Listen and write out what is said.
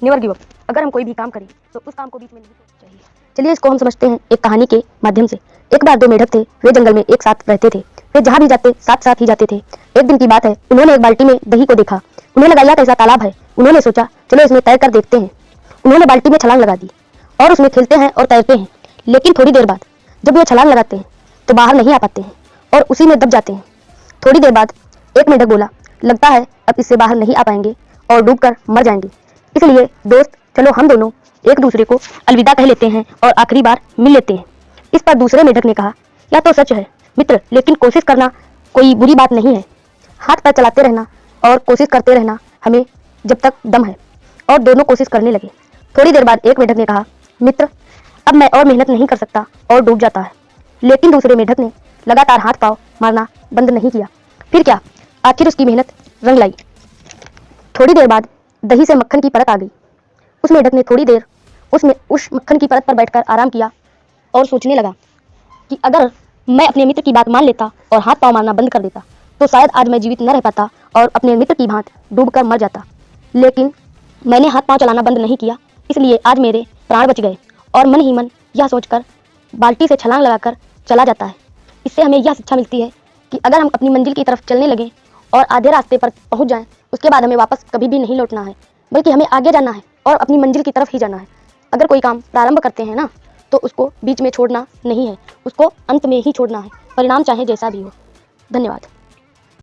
Never give up. अगर हम कोई भी काम करें तो उस काम को बीच में नहीं छोड़ना चाहिए। चलिए इसको हम समझते हैं एक कहानी के माध्यम से। एक बार दो मेढक थे, वे जंगल में एक साथ रहते थे। वे जहाँ भी जाते साथ साथ ही जाते थे। एक दिन की बात है, उन्होंने एक बाल्टी में दही को देखा। उन्हें लगा यह कैसा तालाब है। उन्होंने सोचा चलो इसमें तैर कर देखते हैं। उन्होंने बाल्टी में छलांग लगा दी और उसमें खेलते हैं और तैरते हैं। लेकिन थोड़ी देर बाद जब वे छलांग लगाते हैं तो बाहर नहीं आ पाते हैं और उसी में दब जाते हैं। थोड़ी देर बाद एक मेढक बोला, लगता है अब इससे बाहर नहीं आ पाएंगे और डूबकर मर जाएंगे। इसलिए दोस्त, चलो हम दोनों एक दूसरे को अलविदा कह लेते हैं और आखिरी बार मिल लेते हैं। इस पर दूसरे मेढक ने कहा, यह तो सच है मित्र, लेकिन कोशिश करना कोई बुरी बात नहीं है। हाथ पैर चलाते रहना और कोशिश करते रहना हमें जब तक दम है। और दोनों कोशिश करने लगे। थोड़ी देर बाद एक मेढक ने कहा, मित्र अब मैं और मेहनत नहीं कर सकता और डूब जाता है। लेकिन दूसरे मेढक ने लगातार हाथ पांव मारना बंद नहीं किया। फिर क्या, आखिर उसकी मेहनत रंग लाई। थोड़ी देर बाद दही से मक्खन की परत आ गई। उस मेढक ने थोड़ी देर उस मक्खन की परत पर बैठकर आराम किया और सोचने लगा कि अगर मैं अपने मित्र की बात मान लेता और हाथ पांव मारना बंद कर देता तो शायद आज मैं जीवित न रह पाता और अपने मित्र की भांति डूबकर मर जाता। लेकिन मैंने हाथ पांव चलाना बंद नहीं किया, इसलिए आज मेरे प्राण बच गए। और मन ही मन यह सोचकर बाल्टी से छलांग लगाकर चला जाता है। इससे हमें यह शिक्षा मिलती है कि अगर हम अपनी मंजिल की तरफ चलने लगें और आधे रास्ते पर पहुंच जाएं, उसके बाद हमें वापस कभी भी नहीं लौटना है, बल्कि हमें आगे जाना है और अपनी मंजिल की तरफ ही जाना है। अगर कोई काम प्रारंभ करते हैं ना, तो उसको बीच में छोड़ना नहीं है, उसको अंत में ही छोड़ना है, परिणाम चाहे जैसा भी हो। धन्यवाद।